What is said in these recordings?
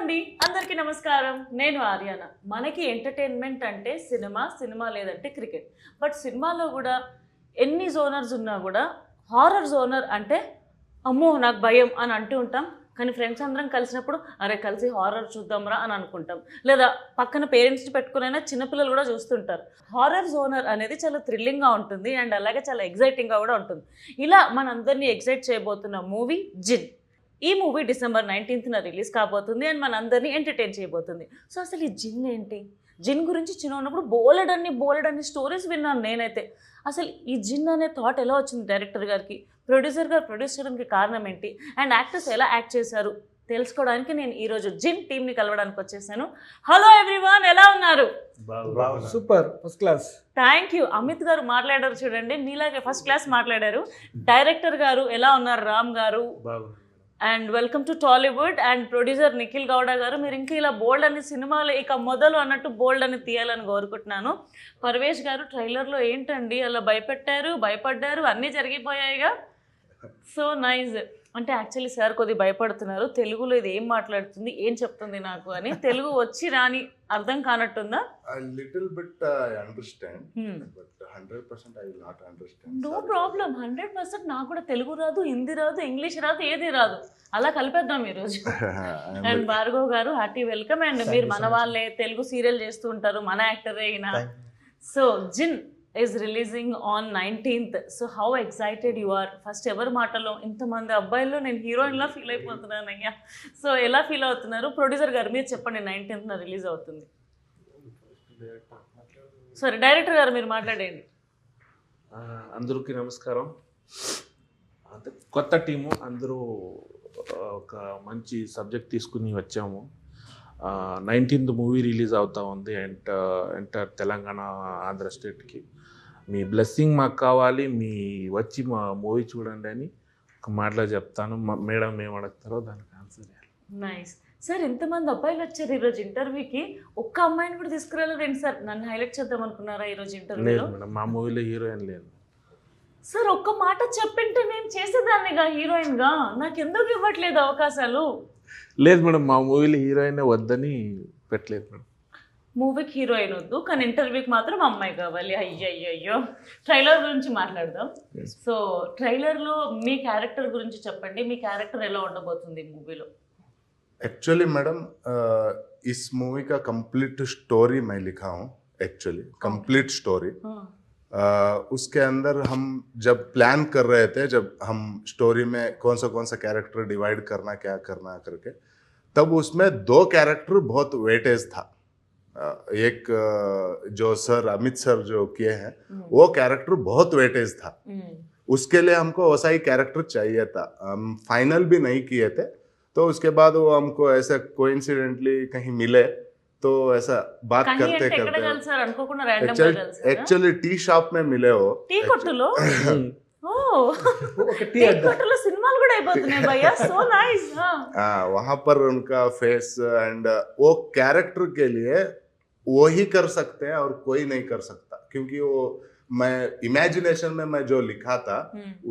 అండి అందరికీ నమస్కారం. నేను ఆర్యానా. మనకి ఎంటర్టైన్మెంట్ అంటే సినిమా లేదంటే క్రికెట్. బట్ సినిమాలో కూడా ఎన్ని జోనర్స్ ఉన్నా కూడా హారర్ జోనర్ అంటే అమ్మో నాకు భయం అని అంటూ ఉంటాం. కానీ ఫ్రెండ్స్ అందరం కలిసినప్పుడు అరే కలిసి హారర్ చూద్దాంరా అని అనుకుంటాం. లేదా పక్కన పేరెంట్స్ని పెట్టుకునైనా చిన్నపిల్లలు కూడా చూస్తుంటారు. హారర్ జోనర్ అనేది చాలా థ్రిల్లింగ్గా ఉంటుంది అండ్ అలాగే చాలా ఎగ్జైటింగ్గా కూడా ఉంటుంది. ఇలా మనందరినీ ఎగ్జైట్ చేయబోతున్న మూవీ జిన్. ఈ మూవీ డిసెంబర్ 19న రిలీజ్ కాబోతుంది అండ్ మనందరినీ ఎంటర్టైన్ చేయబోతుంది. సో అసలు ఈ జిన్ ఏంటి? జిన్ గురించి చిన్న ఉన్నప్పుడు బోలెడన్ని స్టోరీస్ విన్నాను నేనైతే. అసలు ఈ జిన్ అనే థాట్ ఎలా వచ్చింది డైరెక్టర్ గారికి, ప్రొడ్యూసర్ గారు ప్రొడ్యూస్ చేయడానికి కారణం ఏంటి, అండ్ యాక్టర్స్ ఎలా యాక్ట్ చేశారు తెలుసుకోవడానికి నేను ఈరోజు జిన్ టీమ్ని కలవడానికి వచ్చేసాను. హలో ఎవ్రీవన్, ఎలా ఉన్నారు? Super, first class. Thank you. Amit గారు మాట్లాడారు చూడండి, మీలాగే ఫస్ట్ క్లాస్ మాట్లాడారు. డైరెక్టర్ గారు ఎలా ఉన్నారు? రామ్ గారు. And welcome to Tollywood. And producer Nikhil Gowda గారు. మీరు ఇంకా ఇలా బోల్డ్ అని సినిమాలు ఇక మొదలు అన్నట్టు బోల్డ్ అని తీయాలని కోరుకుంటున్నాను. పర్వేష్ గారు ట్రైలర్లో ఏంటండి అలా భయపడ్డారు, అన్నీ జరిగిపోయాయిగా. So nice. అంటే యాక్చువల్లీ సార్ కొద్దిగా భయపడుతున్నారు, తెలుగులో ఇది ఏం మాట్లాడుతుంది, ఏం చెప్తుంది నాకు అని. తెలుగు వచ్చి రాని అర్థం కానట్టుందా? Little bit I understand but 100% I will not understand. No problem. 100% నాకు కూడా తెలుగు రాదు, హిందీ రాదు, ఇంగ్లీష్ రాదు, ఏది రాదు. అలా కలిపేద్దాం ఈరోజు. అండ్ భార్గవ్ గారు హార్టీ వెల్కమ్. అండ్ మీరు మన వాళ్ళే, తెలుగు సీరియల్ చేస్తూ ఉంటారు, మన యాక్టరే అయినా. So Jinn is releasing on 19th. So how excited you are? First ఎవరి మాటలో ఇంతమంది అబ్బాయిల్లో నేను హీరోయిన్లా ఫీల్ అయిపోతున్నాను అయ్యా. సో ఎలా ఫీల్ అవుతున్నారు? ప్రొడ్యూసర్ గారు మీరు చెప్పండి. 19th రిలీజ్ అవుతుంది. సరే డైరెక్టర్ గారు మీరు మాట్లాడండి. అందరికీ నమస్కారం. కొత్త టీము, అందరూ ఒక మంచి సబ్జెక్ట్ తీసుకుని వచ్చాము. 19th మూవీ రిలీజ్ అవుతా ఉంది ఎంటర్ తెలంగాణ, ఆంధ్ర స్టేట్కి. మీ బ్లెస్సింగ్ మాకు కావాలి, మీ వచ్చి మా మూవీ చూడండి అని ఒక మాటలో చెప్తాను. మేడం ఏం అడుగుతారో దానికి ఆన్సర్ చేయాలి. Nice sir. ఎంతమంది అబ్బాయిలు వచ్చారు ఈరోజు ఇంటర్వ్యూకి? ఒక్క అమ్మాయిని కూడా తీసుకురాలేదండి సార్. నన్ను హైలైట్ చేద్దాం అనుకున్నారా ఈరోజు ఇంటర్వ్యూలో? లేదు మేడం, మా మూవీలో హీరోయిన్ లేదు. సార్ ఒక్క మాట చెప్పింటే నేను చేసేదాన్నిగా హీరోయిన్గా. నాకు ఎందుకు ఇవ్వట్లేదు అవకాశాలు? లేదు మేడం, మా మూవీలో హీరోయిన్ వద్దని పెట్టలేదు మేడం. మూవీకి హీరోయిన్ వద్దు, కానీ ఇంటర్వ్యూకి మాత్రం అమ్మాయి కావాలి. అయ్యయ్యో. ట్రైలర్ గురించి మాట్లాడదాం. సో ట్రైలర్లో మీ క్యారెక్టర్ గురించి చెప్పండి. మీ క్యారెక్టర్ ఎలా ఉండబోతుంది మూవీలో? एक्चुअली मैडम इस मूवी का कंप्लीट स्टोरी मैं लिखा हूँ. एक्चुअली कंप्लीट स्टोरी उसके अंदर हम जब प्लान कर रहे थे, जब हम स्टोरी में कौन सा कैरेक्टर डिवाइड करना, क्या करना करके, तब उसमें दो कैरेक्टर बहुत वेटेज था. एक जो सर अमित सर जो किए हैं वो कैरेक्टर बहुत वेटेज था. उसके लिए हमको वैसा ही कैरेक्टर चाहिए था. हम फाइनल भी नहीं किए थे. तो उसके बाद वो हमको ऐसा कोइंसिडेंटली कहीं मिले, तो ऐसा बात करते एक्चुअली टी शॉप में मिले. वो టీ కొట్టులో సినిమాలు కూడా అయిపోతున్నాయి భయ్యా. So nice. वहां पर उनका फेस एंड वो कैरेक्टर के लिए वो ही कर सकते हैं और कोई नहीं कर सकता, क्योंकि वो मैं इमेजिनेशन में मैं जो लिखा था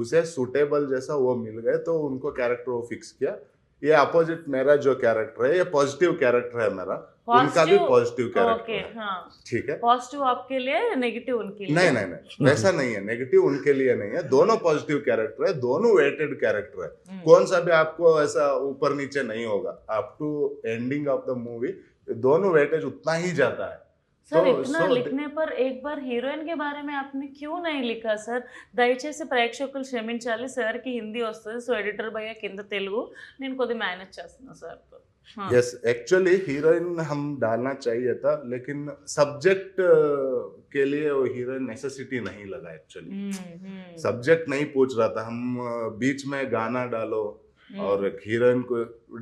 उसे सूटेबल जैसा वो मिल गए, तो उनको कैरेक्टर वो फिक्स किया. ये अपोजिट मेरा जो कैरेक्टर है, ये पॉजिटिव कैरेक्टर है मेरा. उनका भी पॉजिटिव कैरेक्टर है. ठीक है. पॉजिटिव आपके लिए, नेगेटिव उनके लिए? नहीं वैसा नहीं है. नेगेटिव उनके लिए नहीं है. दोनों पॉजिटिव कैरेक्टर है, दोनों वेटेड कैरेक्टर है. कौन सा भी आपको ऐसा ऊपर नीचे नहीं होगा. Up to ending of the movie दोनों वेटेज उतना ही जाता है. सर इतना लिखने पर एक बार हीरोइन के बारे में आपने क्यों नहीं लिखा सर? దయచేసి ప్రేక్షకులు క్షమించాలి, సార్కి హిందీ వస్తుంది. సో ఎడిటర్ భయ్య కింద తెలుగు, నేను కొద్దిగా మేనేజ్ చేస్తున్నా సార్తో. यस एक्चुअली हीरोइन हम डालना चाहिए था, लेकिन सब्जेक्ट के लिए वो हीरोइन नेसेसिटी नहीं लगा. एक्चुअली सब्जेक्ट नहीं पूछ रहा था. हम बीच में गाना डालो और हीरोइन को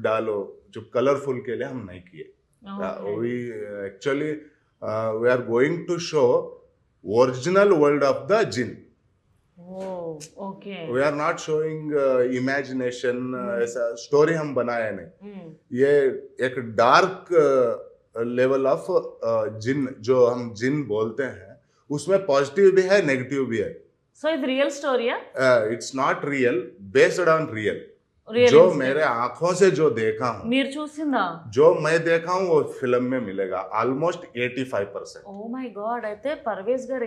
डालो, जो कलरफुल के लिए हम नहीं किए. We actually we are going to show original world of the jinn. Oh, okay. We are not showing imagination. ऐसा story हम बनाया नहीं. ये एक dark level of jinn जो हम jinn बोलते हैं, उसमें positive भी है, negative भी है. So it's real story, yeah? It's not real, based on real. Real जो incident. मेरे आंखों से जो देखा हूँ, మీరు చూసిందా? जो मैं देखा हूँ वो फिल्म में मिलेगा ऑलमोस्ट 85%. ఓ మై గాడ్, అయితే పర్వేజ్ గారు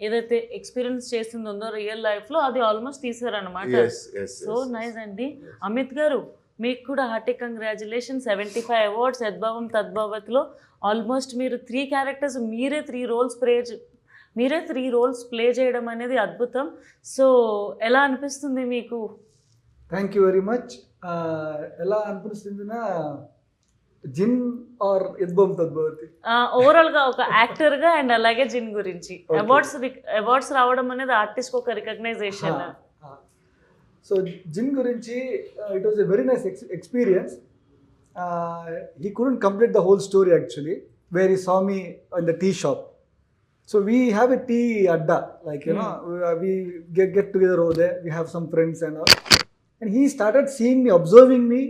ఏదైతే ఎక్స్పీరియన్స్ చేసింది ఉందో రియల్ లైఫ్లో అది ఆల్మోస్ట్ తీసారనమాట. Yes, yes, so yes, nice అండి. అమిత్ గారు, మీకు కూడా హార్టీ కంగ్రాచులేషన్. 75 అవార్డ్స్, యద్భావం తద్భావత్లో ఆల్మోస్ట్ మీరు 3 క్యారెక్టర్స్, మీరే 3 రోల్స్ ప్లే చేయడం అనేది అద్భుతం. సో ఎలా అనిపిస్తుంది మీకు? Thank you very much. ఎలా అనిపిస్తుందినా జిన్ ఆర్ యద్భవం తద్భవతి. ఓవరాల్గా ఒక యాక్టర్గా అండ్ అలాగే జిన్ గురించి అవార్డ్స్ రావడం అనేది ఆర్టిస్ట్కి ఒక రికగ్నైజేషన్. సో జిన్ గురించి it was a very nice experience. He couldn't complete the whole story actually where he saw me in the tea shop. So we have a tea adda, like you know, we get together over there. We have some friends and all. And he started seeing me, observing me.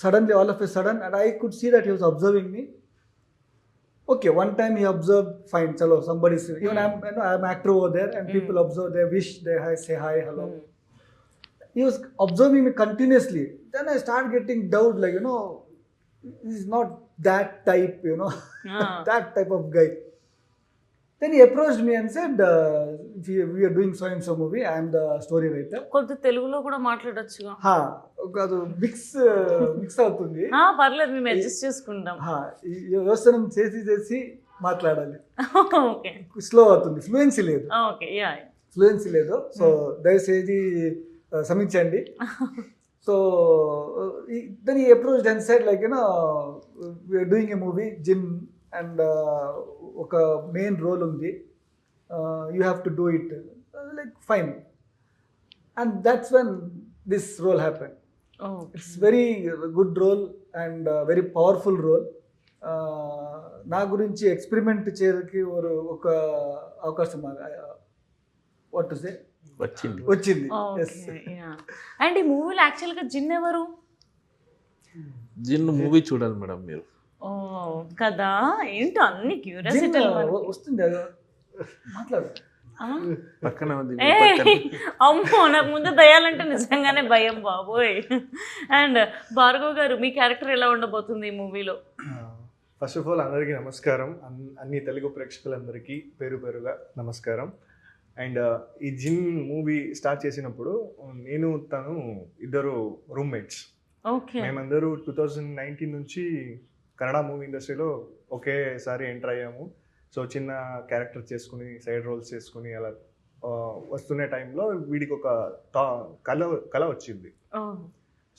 Suddenly, all of a sudden, and I could see that he was observing me. Okay, one time he observed, fine, chalo, somebody's, even I'm actor over there, and people observe, they wish, they say hi, hello. He was observing me continuously. Then I started getting doubt, like, you know, he's not that type, you know, that type of guy. Then he approached me and said, we are doing so and so movie. I am the story writer. కొంత తెలుగులో కూడా మాట్లాడొచ్చుగా. కాదు, mix అవుతుంది. పర్లేదు, మేము adjust చేసుకుంటాం. వ్యవసనం చేసి మాట్లాడాలి. ఓకే, స్లో అవుతుంది, ఫ్లూయెన్సీ లేదు. ఓకే, ఫ్లూయెన్సీ లేదు. సో దయచేసి క్షమించండి. So then he approached and said, like, you know, we are doing a movie, Jim, and ఒక మెయిన్ రోల్ ఉంది, you have to do it. Like fine. And that's when this role happen. It's very good role and very powerful role. నా గురించి experiment చేయడానికి ఒక అవకాశం what to say వచ్చింది. And ఈ మూవీలో యాక్చువల్గా జిన్ ఎవరు? జిన్ మూవీ చూడాలి మేడం మీరు. కదా, ఏంటో అన్ని క్యూరియాసిటీ వస్తుంది. మాట్లాడు. పక్కన ఉంది. అమ్మో, నాకు ముందు దయాలంటే నిజంగానే భయం బాబోయ్. అండ్ భార్గవ్ గారు, మీ క్యారెక్టర్ ఎలా ఉండబోతుంది ఈ మూవీలో? ఫస్ట్ ఆఫ్ ఆల్ అందరికీ నమస్కారం. అన్ని తెలుగు ప్రేక్షకులందరికీ పేరుగా నమస్కారం. అండ్ ఈ జిన్ మూవీ స్టార్ట్ చేసినప్పుడు నేను తను ఇద్దరు రూమ్మేట్స్. మేమందరూ 2019 నుంచి కన్నడ మూవీ ఇండస్ట్రీలో ఒకేసారి ఎంటర్ అయ్యాము. సో చిన్న క్యారెక్టర్ చేసుకుని, సైడ్ రోల్స్ చేసుకుని అలా వస్తున్న టైంలో వీడికి ఒక కళ వచ్చింది.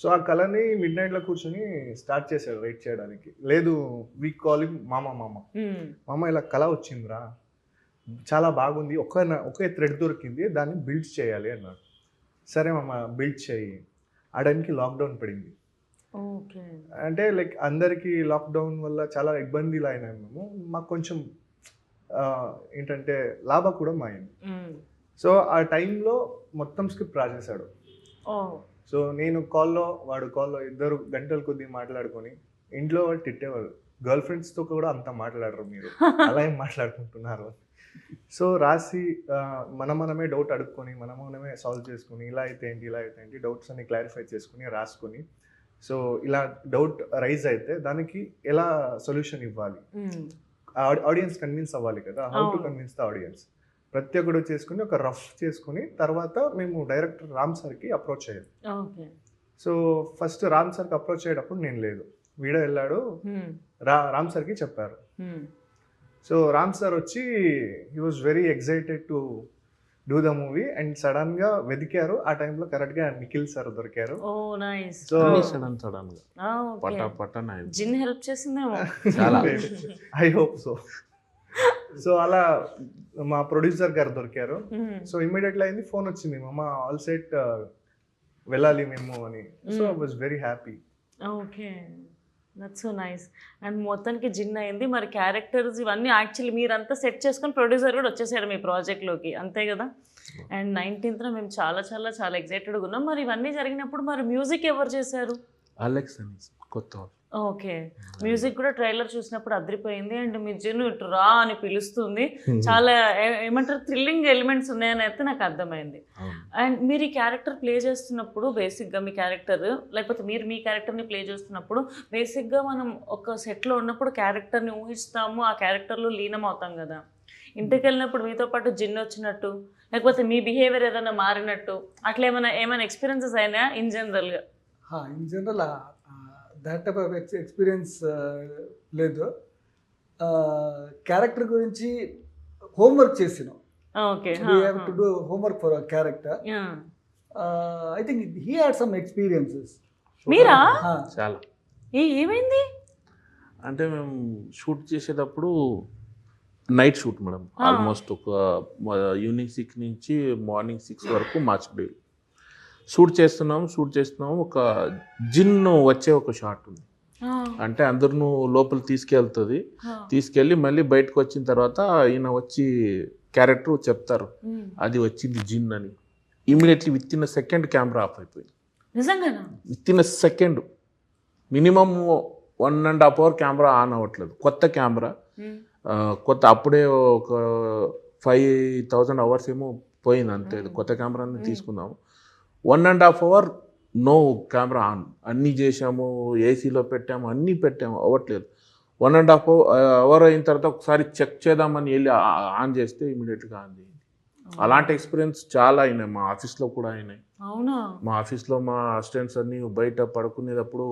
సో ఆ కళని మిడ్ నైట్లో కూర్చొని స్టార్ట్ చేశాడు రైట్ చేయడానికి. లేదు, వీ కాల్ హిమ్ మామ ఇలా కళ వచ్చిందిరా, చాలా బాగుంది, ఒకే థ్రెడ్ దొరికింది, దాన్ని బిల్డ్ చేయాలి అన్నాడు. సరే మామ బిల్డ్ చేయి. ఆ టైంకి లాక్డౌన్ పడింది. అంటే లైక్ అందరికీ లాక్డౌన్ వల్ల చాలా ఇబ్బందులు అయినాయి. మాకు కొంచెం ఏంటంటే లాభం కూడా మాయింది. సో ఆ టైంలో మొత్తం స్క్రిప్ట్ రాసేసాడు. సో నేను కాల్లో, వాడు కాల్లో, ఇద్దరు గంటల కొద్దీ మాట్లాడుకొని ఇంట్లో వాళ్ళు తిట్టేవారు, గర్ల్ ఫ్రెండ్స్తో కూడా అంత మాట్లాడరు మీరు, అలా ఏం మాట్లాడుకుంటున్నారు. సో రాసి మనమే డౌట్ అడుక్కొని మనమే సాల్వ్ చేసుకుని, ఇలా అయితే ఏంటి డౌట్స్ అన్ని క్లారిఫై చేసుకుని రాసుకొని, సో ఇలా డౌట్ రైజ్ అయితే దానికి ఎలా సొల్యూషన్ ఇవ్వాలి, ఆడియన్స్ కన్విన్స్ అవ్వాలి కదా, how to convince the audience, ప్రతి ఒక్కడు చేసుకుని ఒక రఫ్ చేసుకుని తర్వాత మేము డైరెక్టర్ రామ్ సార్కి అప్రోచ్ అయ్యాం. సో ఫస్ట్ రామ్ సార్కి అప్రోచ్ అయ్యేటప్పుడు నేను లేదు, వీడే వెళ్ళాడు, రామ్ సార్కి చెప్పారు. సో రామ్ సార్ వచ్చి he was very excited to do the movie and sudden గా వెతికారు. ఆ టైంలో కరెక్ట్ గా నిఖిల్ సార్ దొరికారు. సో జిన్ హెల్ప్ చేసిందేమో చాలా. I hope so. సో అలా మా ప్రొడ్యూసర్ గారు దొరికారు. సో ఇమ్మీడియట్లీ అయింది, ఫోన్ వచ్చింది, మా ఆల్ సెట్ వెళ్ళాలి మేము అని. So I was very happy. Okay, that's so nice. And మొత్తానికి జిన్ అయింది. మరి క్యారెక్టర్స్ ఇవన్నీ యాక్చువల్లీ మీరంతా సెట్ చేసుకొని ప్రొడ్యూసర్ కూడా వచ్చేసాడు మీ ప్రాజెక్ట్లోకి, అంతే కదా? అండ్ 19th మేము చాలా చాలా చాలా ఎక్సైటెడ్గా ఉన్నాం. మరి ఇవన్నీ జరిగినప్పుడు మరి మ్యూజిక్ ఎవరు చేశారు? అలెక్స్ అని కొత్త ఓకే, మ్యూజిక్ కూడా ట్రైలర్ చూసినప్పుడు అదిరిపోయింది. అండ్ మీ జిన్ను ఇటు రా అని పిలుస్తుంది, చాలా ఏమంటారు థ్రిల్లింగ్ ఎలిమెంట్స్ ఉన్నాయని అయితే నాకు అర్థమైంది. అండ్ మీరు ఈ క్యారెక్టర్ ప్లే చేస్తున్నప్పుడు బేసిక్గా మీ క్యారెక్టర్, లేకపోతే మీరు మీ క్యారెక్టర్ని ప్లే చేస్తున్నప్పుడు బేసిక్గా మనం ఒక సెట్లో ఉన్నప్పుడు క్యారెక్టర్ని ఊహిస్తాము, ఆ క్యారెక్టర్లో లీనం అవుతాం కదా. ఇంటికి వెళ్ళినప్పుడు మీతో పాటు జిన్ వచ్చినట్టు, లేకపోతే మీ బిహేవియర్ ఏదైనా మారినట్టు అట్లా ఏమైనా ఎక్స్పీరియన్సెస్ అయినా ఇన్ జనరల్గా? In general that type of experience లేదు. క్యారెక్టర్ గురించి హోంవర్క్ చేసినాం. Okay, we have to do homework for our character. I think he had some experiences. మీరా? చాలా. ఏమైంది అంటే మేము షూట్ చేసేటప్పుడు నైట్ షూట్ మేడం, ఆల్మోస్ట్ ఒక ఈవినింగ్ 6 నుంచి మార్నింగ్ 6 వరకు మార్చిపోయి షూట్ చేస్తున్నాము. ఒక జిన్ వచ్చే ఒక షాట్ ఉంది. అంటే అందరిను లోపల తీసుకెళ్ళి మళ్ళీ బయటకు వచ్చిన తర్వాత ఈయన వచ్చి క్యారెక్టర్ చెప్తారు అది వచ్చింది జిన్ అని. Immediately with in second camera off అయిపోయింది. నిజంగానా? With in second, minimum 1.5 hour camera on అవ్వట్లేదు. కొత్త కెమెరా, అప్పుడే ఒక 5,000 hours ఏమో పోయింది అంతే. కొత్త కెమెరాని తీసుకున్నాము. 1.5 hour నో కెమెరా ఆన్. అన్నీ చేసాము, ఏసీలో పెట్టాము, అన్నీ పెట్టాము, అవ్వట్లేదు. 1.5 hour అయిన తర్వాత ఒకసారి చెక్ చేద్దామని వెళ్ళి ఆన్ చేస్తే ఇమీడియట్గా ఆన్ చేయండి. అలాంటి ఎక్స్పీరియన్స్ చాలా అయినాయి. మా ఆఫీస్లో కూడా అయినాయి. అవునా? మా ఆఫీస్లో మా అసిస్టెంట్స్ అన్నీ బయట పడుకునేటప్పుడు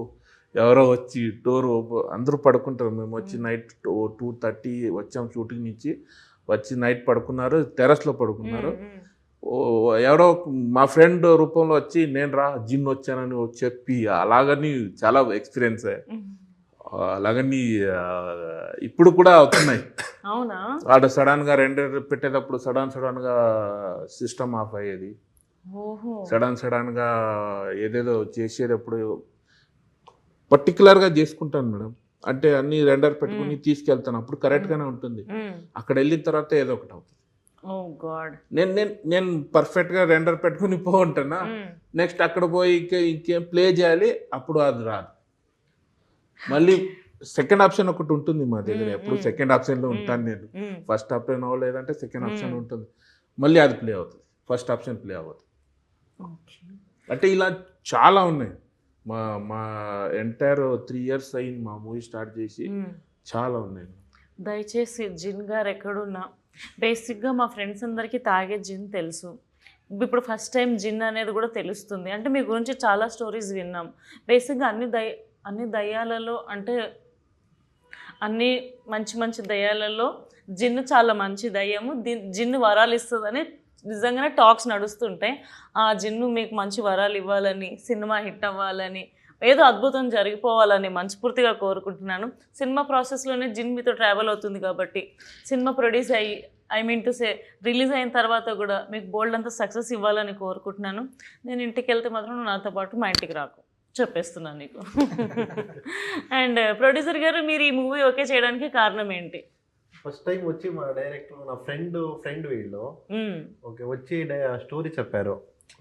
ఎవరో వచ్చి డోర్ అందరూ పడుకుంటారు. మేము వచ్చి నైట్ 2:30 వచ్చాం షూటింగ్ నుంచి, వచ్చి నైట్ పడుకున్నారు, టెర్రస్లో పడుకున్నారు. ఎవరో మా ఫ్రెండ్ రూపంలో వచ్చి నేను జిన్ వచ్చానని చెప్పి అలాగని చాలా ఎక్స్పీరియన్స్ అలాగని ఇప్పుడు కూడా అవుతున్నాయి. అవునా? వాడు సడన్గా రెండర్ పెట్టేటప్పుడు సడన్గా సిస్టమ్ ఆఫ్ అయ్యేది. సడన్గా ఏదేదో చేసేటప్పుడు పర్టికులర్గా చేసుకుంటాను మేడం. అంటే అన్ని రెండర్ పెట్టుకుని తీసుకెళ్తాను, అప్పుడు కరెక్ట్గానే ఉంటుంది. అక్కడ వెళ్ళిన తర్వాత ఏదో ఒకటి అవుతుంది. నేను పర్ఫెక్ట్గా రెండర్ పెట్టుకుని పోంటానా, నెక్స్ట్ అక్కడ పోయి ఇంకేం ప్లే చేయాలి, అప్పుడు అది రాదు. మళ్ళీ సెకండ్ ఆప్షన్ ఒకటి ఉంటుంది మా దగ్గర, ఎప్పుడు సెకండ్ ఆప్షన్లో ఉంటాను నేను. ఫస్ట్ ఆప్షన్ అవ్వలేదంటే సెకండ్ ఆప్షన్ ఉంటుంది, మళ్ళీ అది ప్లే అవుతుంది, ఫస్ట్ ఆప్షన్ ప్లే అవ్వదు. అంటే ఇలా చాలా ఉన్నాయి. మా ఎంటైర్ 3 years అయింది మా మూవీ స్టార్ట్ చేసి, చాలా ఉన్నాయి. దయచేసి జిన్ గారు ఎక్కడున్నా, బేసిక్గా మా ఫ్రెండ్స్ అందరికీ తాగే జిన్ తెలుసు, ఇప్పుడు ఫస్ట్ టైం జిన్ అనేది కూడా తెలుస్తుంది. అంటే మీ గురించి చాలా స్టోరీస్ విన్నాం. బేసిక్గా అన్ని దయ్యాలలో, అంటే అన్ని మంచి దయ్యాలలో జిన్ను చాలా మంచి దయ్యము, జిన్ను వరాలు ఇస్తుందని నిజంగానే టాక్స్ నడుస్తుంటాయి. ఆ జిన్ను మీకు మంచి వరాలు ఇవ్వాలని, సినిమా హిట్ అవ్వాలని, ఏదో అద్భుతం జరిగిపోవాలని మనస్ఫూర్తిగా కోరుకుంటున్నాను. సినిమా ప్రాసెస్లోనే జిన్ మీతో ట్రావెల్ అవుతుంది కాబట్టి సినిమా ప్రొడ్యూస్ అయ్యి రిలీజ్ అయిన తర్వాత కూడా మీకు బోల్డ్ అంతా సక్సెస్ ఇవ్వాలని కోరుకుంటున్నాను. నేను ఇంటికి వెళ్తే మాత్రం నాతో పాటు మా ఇంటికి రాకు, చెప్పేస్తున్నాను నీకు. అండ్ ప్రొడ్యూసర్ గారు, మీరు ఈ మూవీ ఓకే చేయడానికి కారణం ఏంటి? ఫస్ట్ టైం వచ్చి మా డైరెక్టర్ నా ఫ్రెండ్ వీళ్ళు ఓకే వచ్చి స్టోరీ చెప్పారు.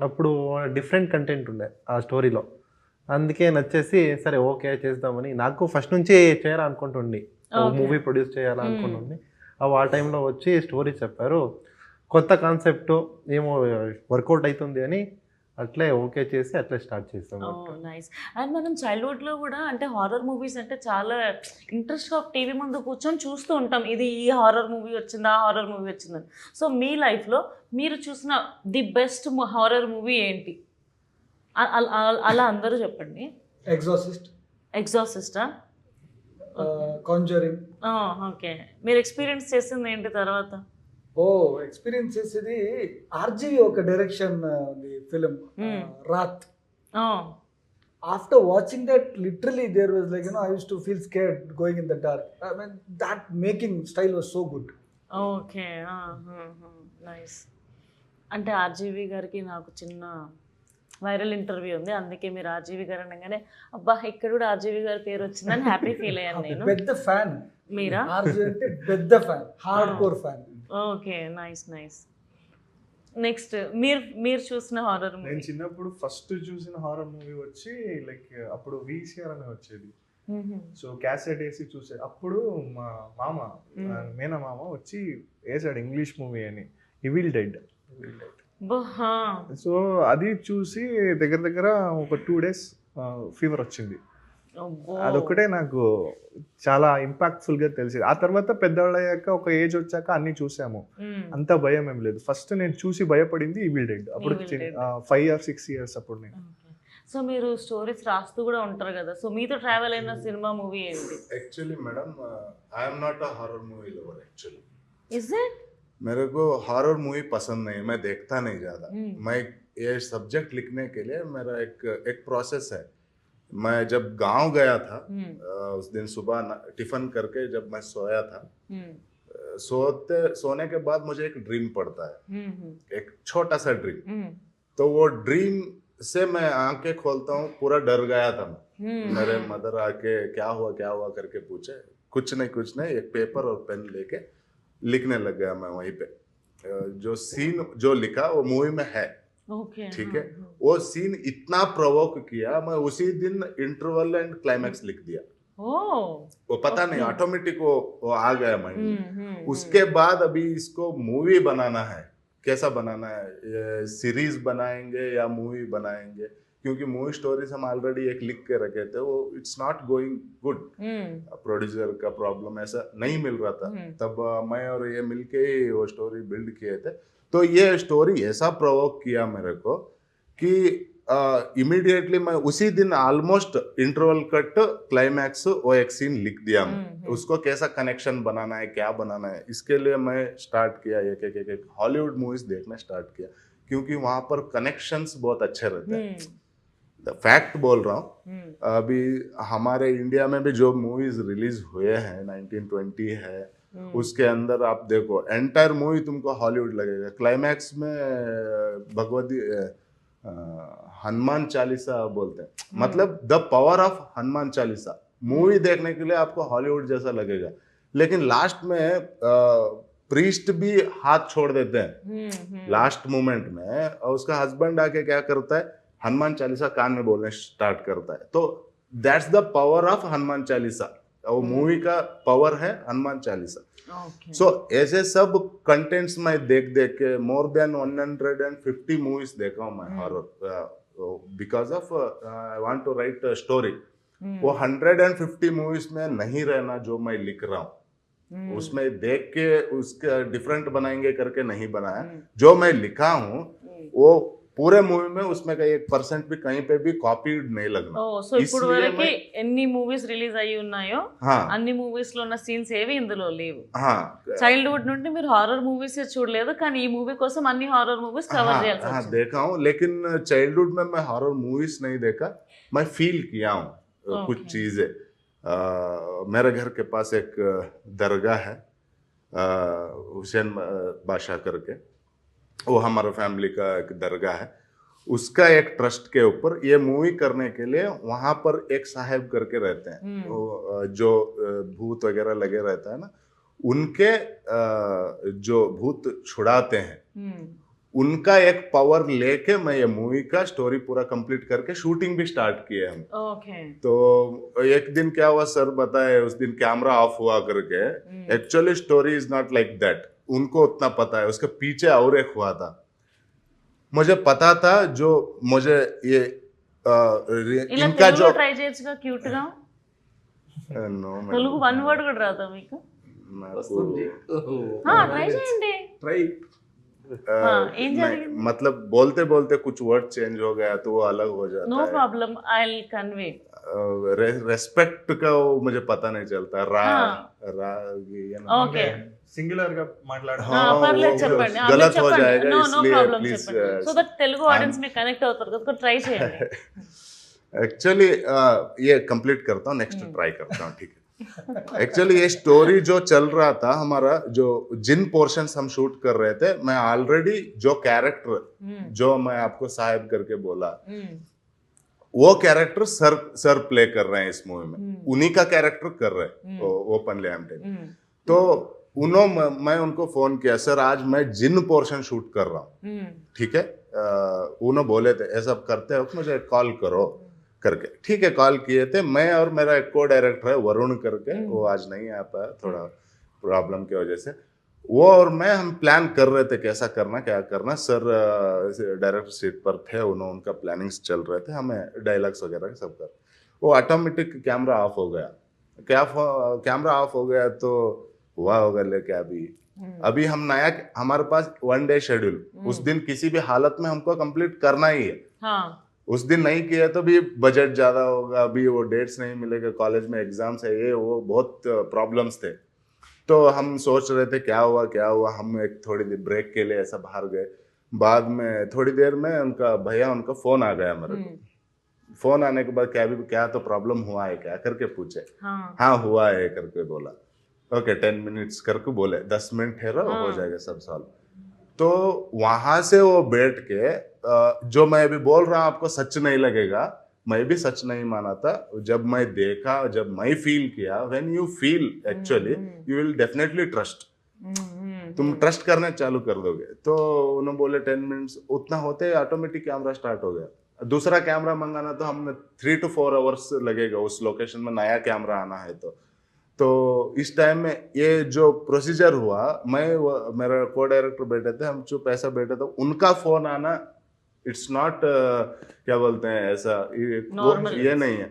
అప్పుడు డిఫరెంట్ కంటెంట్ ఉండే ఆ స్టోరీలో, అందుకే నచ్చేసి సరే ఓకే చేద్దామని. నాకు ఫస్ట్ నుంచి చేయాలనుకుంటుండే, మూవీ ప్రొడ్యూస్ చేయాలనుకుంటుంది. ఆ టైంలో వచ్చి స్టోరీ చెప్పారు, కొత్త కాన్సెప్ట్ ఏమో వర్కౌట్ అవుతుంది అని అట్లే ఓకే చేసి అట్లే స్టార్ట్ చేస్తాం. నైస్. అండ్ మనం చైల్డ్హుడ్లో కూడా అంటే హారర్ మూవీస్ అంటే చాలా ఇంట్రెస్ట్గా టీవీ ముందు కూర్చొని చూస్తూ ఉంటాం, ఇది ఈ హారర్ మూవీ వచ్చిందా, ఆ హారర్ మూవీ వచ్చిందని. సో మీ లైఫ్లో మీరు చూసిన ది బెస్ట్ హారర్ మూవీ ఏంటి? అలా అందరూ చెప్పండి. ఎగ్జాసిస్టా? కాంజరింగ్. ఓకే, మీరు ఎక్స్పీరియన్స్ చేసింది ఏంటి తర్వాత? ఎక్స్పీరియన్స్ చేసేది ఆర్జీవి ఒక డైరెక్షన్ ఉంది film Raat. After watching that literally there was like I used to feel scared going in the dark. I mean that making style was so good. Okay, nice. అంటే ఆర్జీవి గారికి నాకు చిన్న వైరల్ ఇంటర్వ్యూ ఉంది, అందుకే మీరు ఆర్జీవి గారు అనగానే అబ్బా ఇక్కడ కూడా ఆర్జీవి గారి పేరు వచ్చిందని హ్యాపీ ఫీల్ అయ్యాను నేను. పెద్ద ఫ్యాన్. మీరా? ఆర్జీవి అంటే పెద్ద fan, hard core fan. Okay, nice. Next మీరు చూసిన హారర్ మూవీ? నేను చిన్నప్పుడు ఫస్ట్ చూసిన హారర్ మూవీ వచ్చి లైక్ అప్పుడు వీసీఆర్ అని వచ్చేది, సో క్యాసెట్ వేసి చూసే అప్పుడు మా మామ మేనా మామ వచ్చి వేసాడు ఇంగ్లీష్ మూవీ అని ఇవిల్ డెడ్. సో అది చూసి దగ్గర దగ్గర ఒక 2 days ఫీవర్ వచ్చింది. అదొక్కటే నాకు చాలా ఇంపాక్ట్ఫుల్ గా తెలిసింది. ఆ తర్వాత పెద్దవాళ్ళు అయ్యాక ఒక ఏజ్ వచ్చాక అన్ని చూసాము, అంత భయం ఏం లేదు. ఫస్ట్ నేను చూసి భయపడింది ఈవిల్ డెడ్. అప్పుడు 5 or 6 years అప్పుడు నేను. సో మీరు స్టోరీస్ రాస్తూ కూడా ఉంటారు కదా, సో మీతో ట్రావెల్ అయిన సినిమా మూవీ ఏంటి? Actually madam I am not a horror movie lover actually. Is it? मेरे को हॉरर मूवी पसंद नहीं है, मैं देखता नहीं ज़्यादा. मैं ये सब्जेक्ट लिखने के लिए मेरा एक प्रोसेस है. मैं जब गांव गया था उस दिन सुबह टिफिन करके जब मैं सोया था, सोने के बाद मुझे एक ड्रीम पड़ता है, एक छोटा सा ड्रीम. तो वो ड्रीम से मैं आंखें खोलता हूँ, पूरा डर गया था मैं. मेरे मदर आके क्या हुआ करके पूछे. कुछ नहीं, एक पेपर और पेन लेके लिखने लग गया मैं वहीं पे. जो सीन जो लिखा वो मूवी में है, ठीक है. वो सीन इतना प्रोवोक किया, मैं उसी दिन इंटरवल एंड क्लाइमैक्स लिख दिया. वो पता नहीं ऑटोमेटिक वो आ गया माइंड में. उसके बाद अभी इसको मूवी बनाना है, कैसा बनाना है, सीरीज बनाएंगे या मूवी बनाएंगे, क्योंकि मूवी स्टोरीज हम ऑलरेडी एक लिख के रखे थे, वो it's not going good. Producer का प्रॉब्लम ऐसा नहीं मिल रहा था. तब मैं और ये मिलके ही वो स्टोरी बिल्ड किए थे. तो ये स्टोरी ऐसा प्रोवोक किया मेरे को कि इमीडिएटली मैं उसी दिन ऑलमोस्ट इंटरवल कट क्लाइमैक्स वो एक सीन लिख दिया. मैं उसको कैसा कनेक्शन बनाना है, क्या बनाना है, इसके लिए मैं स्टार्ट किया एक हॉलीवुड मूवीज देखना स्टार्ट किया, क्योंकि वहां पर कनेक्शंस बहुत अच्छे रहते हैं. फैक्ट बोल रहा हूँ. अभी हमारे इंडिया में भी जो मूवीज रिलीज हुए हैं 1920 है, उसके अंदर आप देखो एंटायर मूवी तुमको हॉलीवुड लगेगा. क्लाइमैक्स में भगवती हनुमान चालीसा बोलते हैं, मतलब the power of Hanuman Chalisa. Movie देखने के लिए आपको हॉलीवुड जैसा लगेगा, लेकिन लास्ट में प्रीस्ट भी हाथ छोड़ देते हैं लास्ट मोमेंट में, और उसका हस्बैंड आके क्या करता है, हनुमान चालीसा कान में बोलने स्टार्ट करता है. तो that's the power of Hanuman Chalisa. वो मूवी का पावर है हनुमान चालीसा. सो ऐसे सब कंटेंट्स मैं देख के मोर देन 150 मूवीज देखा हूँ मैं horror, because of I want to write story. वो 150 मूवीज में नहीं रहना जो मैं लिख रहा हूँ. उसमें देख के उसका डिफरेंट बनाएंगे करके नहीं बनाया. जो मैं लिखा हूँ वो पूरे मूवी में उसमें का 1% भी कहीं पे भी कॉपीड नहीं लगना. సో ఇప్పుడు వరకు ఎన్ని మూవీస్ రిలీజ్ అయ్యి ఉన్నాయో అన్ని మూవీస్ లో ఉన్న సీన్స్ ఏవి ఇందులో లేవు. చైల్డ్హుడ్ నుండి మీరు హారర్ మూవీస్ చూడలేదు, కానీ ఈ మూవీ కోసం అన్ని హారర్ మూవీస్ కవర్ చేయాల్సి వచ్చింది. देखा हूँ, लेकिन चाइल्डहुड में मैं हॉरर मूवीज नहीं देखा. मैं फील किया हूँ कुछ चीजें. मेरे घर के पास एक दरगाह है हुसैन बादशाह करके, वो हमारा फैमिली का एक दरगाह है. उसका एक ट्रस्ट के ऊपर ये मूवी करने के लिए वहां पर एक साहब करके रहते हैं, जो भूत वगैरह लगे रहता है ना, उनके जो भूत छुड़ाते हैं, उनका एक पावर लेके मैं ये मूवी का स्टोरी पूरा कंप्लीट करके शूटिंग भी स्टार्ट किए हम. तो एक दिन क्या हुआ सर बताए, उस दिन कैमरा ऑफ हुआ करके. Actually story is not like that. उनको उतना पता है, उसके पीछे और एक हुआ था. मुझे पता था जो मुझे ये इनका जो ట్రై చేయొచ్చుగా క్యూట్ గా. नो తెలుగు వన్ వర్డ్ కూడా రాదా మీకు? ట్రై చేయండి. ఏం జరిగింది? मतलब बोलते बोलते कुछ वर्ड चेंज हो गया तो वो अलग हो जाता नो है. Problem, I will convey. Respect का वो मुझे पता नहीं चलता. ఓకే, సింగులర్ గా మాట్లాడాలి. పర్లేదు చెప్పండి, गलत हो जाएगा, నో इसलिए ప్రాబ్లం प्लीज. చెప్పండి, సో దట్ తెలుగు ఆడియన్స్ మీకు కనెక్ట్ అవుతారు కదా, ట్రై చేయండి. एक्चुअली ये कंप्लीट करता हूँ, नेक्स्ट ट्राई करता हूँ, ठीक है. एक्चुअली ये स्टोरी जो चल रहा था हमारा, जो जिन पोर्शंस हम शूट कर रहे थे, मैं ऑलरेडी जो कैरेक्टर जो मैं आपको साहिब करके बोला, वो कैरेक्टर सर प्ले कर रहे हैं इस मूवी में. उन्हीं का कैरेक्टर कर रहे हैं ओपनली आई एम टेलिंग. तो मैं उनको फोन किया, सर आज मैं जिन पोर्शन शूट कर रहा हूँ, ठीक है. उन्होंने बोले थे ऐसा करते हो मुझे कॉल करो. करके, ठीक है कॉल किए थे। मैं और मेरा एक को डायरेक्टर है वरुण करके, वो आज नहीं आ पाया थोड़ा प्रॉब्लम की वजह से। वो और मैं हम प्लान कर रहे थे कैसा करना क्या करना। सर डायरेक्टर सीट पर थे, उनका प्लानिंग्स चल रहे थे, हमें डायलॉग्स वगैरह सब कर। वो ऑटोमेटिक कैमरा ऑफ हो गया। कैमरा ऑफ हो गया तो हुआ होगा लेके अभी हम नया, हमारे पास 1 डे शेड्यूल, उस दिन किसी भी हालत में हमको कंप्लीट करना ही है। हाँ. उस दिन नहीं किया तो भी बजट ज्यादा होगा, अभी वो डेट्स नहीं मिलेगा, कॉलेज में एग्जाम्स है, ये वो बहुत प्रॉब्लम्स थे। तो हम सोच रहे थे क्या हुआ, हम एक थोड़ी देर ब्रेक के लिए ऐसा बाहर गए। बाद में थोड़ी देर में उनका फोन आ गया मेरे को। फोन आने के बाद क्या तो प्रॉब्लम हुआ है क्या करके पूछे। हाँ हुआ है करके बोला। ओके 10 मिनट्स करके बोले 10 मिनट ठहरो हो जाएगा सब सॉल्व। तो वहां से वो बैठ के जो मैं अभी बोल रहा हूँ आपको सच नहीं लगेगा, मैं भी सच नहीं माना था। जब मैं देखा, जब मैं फील किया, when you feel actually you will definitely trust, तुम ट्रस्ट करना चालू कर दोगे। तो उन्होंने बोले 10 मिनट्स, उतना होते ऑटोमेटिक कैमरा स्टार्ट हो गया। दूसरा कैमरा मंगाना तो हमने 3 to 4 आवर्स लगेगा, उस लोकेशन में नया कैमरा आना है। तो इस टाइम में ये जो प्रोसीजर हुआ, मेरा को डायरेक्टर बैठे थे, हम चुप ऐसा बैठे थे, उनका फोन आना इट्स नॉट क्या बोलते हैं ऐसा, ये नहीं है,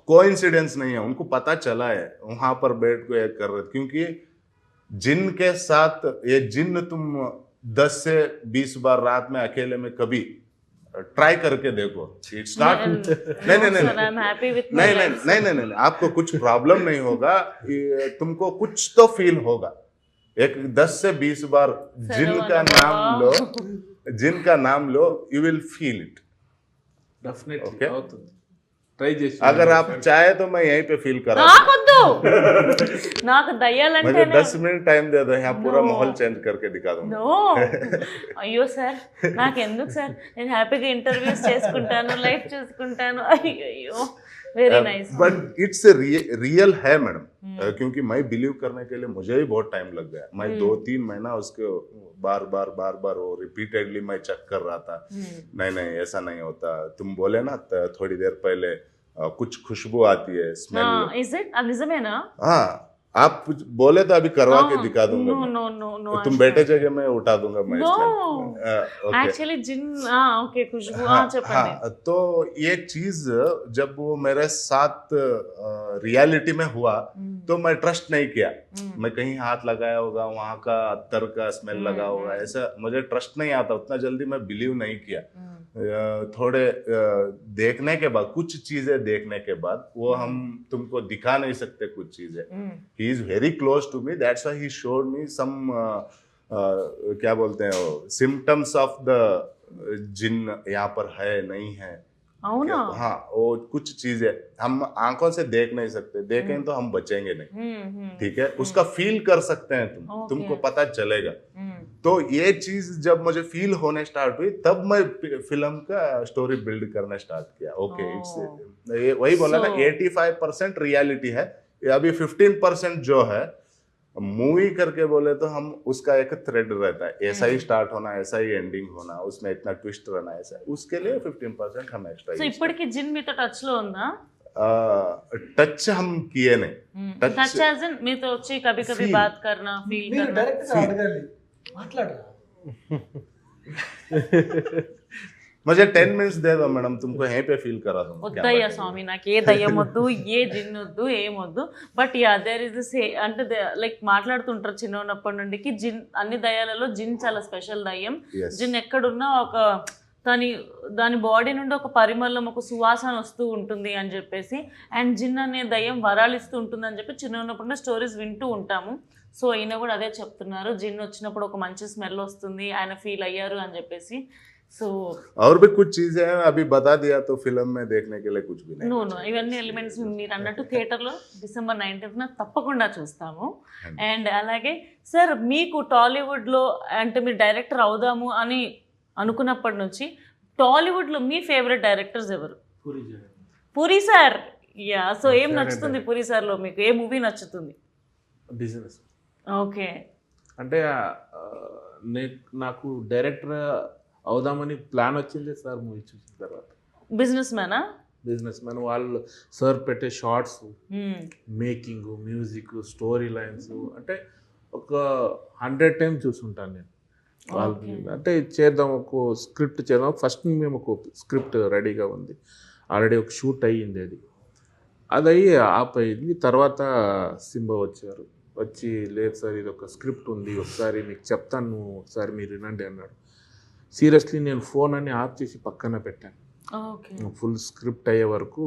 कोइंसिडेंस नहीं है, उनको पता चला है वहां पर बैठ के कर रहे थे। क्योंकि जिन के साथ ये जिन तुम 10 से 20 बार रात में अकेले में कभी ट्राई करके देखो, इट्स नॉट नहीं, आपको कुछ प्रॉब्लम नहीं होगा, तुमको कुछ तो फील होगा। एक 10 से 20 बार जिनका नाम लो you will feel it definitely అవుతుంది ట్రై చేసి अगर आप चाहे तो मैं यहीं पे फील करा నాకు దయ్యాలంటే मुझे 10 मिनट टाइम दे दो, यहाँ पूरा माहौल चेंज करके दिखा दूंगा। నో అయ్యో సార్ నాకెందుకు సార్, నేను హ్యాపీగా ఇంటర్వ్యూస్ చేసుకుంటాను, లైఫ్ చేసుకుంటాను। అయ్యో very nice. But it's real है मैडम, क्योंकि मैं बिलीव करने के लिए मुझे भी बहुत टाइम लग गया। मैं 2-3 महीना उसको बार बार वो रिपीटेडली मैं चेक कर रहा था। नहीं ऐसा नहीं होता, तुम बोले ना थोड़ी देर पहले कुछ खुशबू आती है, स्मेल। Is it निजमेना? हाँ आप बोले तो अभी करवा के दिखा दूंगा। नो तुम बैठे जगह मैं उठा दूंगा मैं एक्चुअली जिन ओके खुशबू చెప్పండి। तो ये चीज जब वो मेरे साथ रियलिटी में हुआ तो मैं ट्रस्ट नहीं किया। मैं कहीं हाथ लगाया होगा, वहां का अत्तर का स्मेल लगा होगा, ऐसा मुझे ट्रस्ट नहीं आता, उतना जल्दी मैं बिलीव नहीं किया। थोड़े देखने के बाद, कुछ चीजें देखने के बाद, वो हम तुमको दिखा नहीं सकते कुछ चीजें। He is very close to me, that's why he showed me some क्या बोलते हैं वो सिम्टम्स ऑफ द जिन यहाँ पर है नहीं है। हाँ वो कुछ चीजें हम आंखों से देख नहीं सकते, देखें तो हम बचेंगे नहीं, ठीक है। उसका फील कर सकते हैं तुमको पता चलेगा। तो ये चीज जब मुझे फील होने स्टार्ट हुई तब मैं फिल्म का स्टोरी बिल्ड करना स्टार्ट किया। ओके इट्स वही बोला ना 85% रियलिटी है, अभी 15% जो है मूवी करके बोले तो हम उसका एक थ्रेड रहता है, ऐसा ही स्टार्ट होना, ऐसा ही एंडिंग होना, उसमें इतना ट्विस्ट रहना, ऐसा उसके लिए 15% हम एक्स्ट्रा। సో ఇప్పటికి జిన్ మీతో టచ్ లో ఉందా? टच हम किए नहीं, टच యాజ్ ఇన్ మీతో వచ్చి కभी कभी बात करना, फील करना। డైరెక్ట్ గా అడగాలి, మాట్లాడరా। मुझे 10 मिनट्स दे दो मैडम, तुमको यहीं पे फील करा दूंगा। వద్దయ్యా స్వామి, నాకు ఏ దయ్యం వద్దు, ఏ జిన్ వద్దు, ఏం వద్దు। But ya there is this అంటే లైక్ మాట్లాడుతుంటారు చిన్న ఉన్నప్పటి నుండికి జిన్, అన్ని దయ్యాలలో జిన్ చాలా స్పెషల్ దయ్యం। జిన్ ఎక్కడున్నా ఒక దాని బాడీ నుండి ఒక పరిమళం, ఒక సువాసన వస్తూ ఉంటుంది అని చెప్పేసి, అండ్ జిన్ అనే దయ్యం వరాలిస్తూ ఉంటుంది అని చెప్పి చిన్న ఉన్నప్పుడు స్టోరీస్ వింటూ ఉంటాము। సో ఈయన కూడా అదే చెప్తున్నారు, జిన్ వచ్చినప్పుడు ఒక మంచి స్మెల్ వస్తుంది, ఆయన ఫీల్ అయ్యారు అని చెప్పేసి। సో और भी कुछ चीजें हैं, अभी बता दिया तो फिल्म में देखने के लिए कुछ भी नहीं। నో ఇవన్నీ ఎలిమెంట్స్ మీరు అన్నట్టు థియేటర్లో December 19th తప్పకుండా చూస్తాము। అండ్ అలాగే సార్ మీకు టాలీవుడ్లో అంటే మీరు డైరెక్టర్ అవుదాము అని అనుకున్నప్పటి నుంచి టాలీవుడ్లో మీ ఫేవరెట్ డైరెక్టర్స్ ఎవరు? పూరి సార్। యా సో ఏం నచ్చుతుంది పూరి సార్లో మీకు? ఏ మూవీ నచ్చుతుంది? బిజినెస్। ఓకే అంటే నాకు డైరెక్టర్ అవుదామని ప్లాన్ వచ్చింది సార్ మూవీ చూసిన తర్వాత। బిజినెస్ మ్యానా? Business man. వాళ్ళు సార్ పెట్టే shorts, making, music, story lines అంటే ఒక 100 టైమ్స్ చూసుంటాను నేను. వాళ్ళకి అంటే చేద్దాం, ఒక స్క్రిప్ట్ చేద్దాం. ఫస్ట్ మేము ఒక స్క్రిప్ట్ రెడీగా ఉంది, ఆల్రెడీ ఒక షూట్ అయ్యింది. అది అయ్యి ఆపయింది. తర్వాత సింబా వచ్చారు, వచ్చి లేదు సార్ ఇది ఒక స్క్రిప్ట్ ఉంది, ఒకసారి మీకు చెప్తాను, ఒకసారి మీరు వినండి అన్నాడు. సీరియస్లీ నేను ఫోన్ అన్ని ఆఫ్ చేసి పక్కన పెట్టాను. ఫుల్ స్క్రిప్ట్ అయ్యే వరకు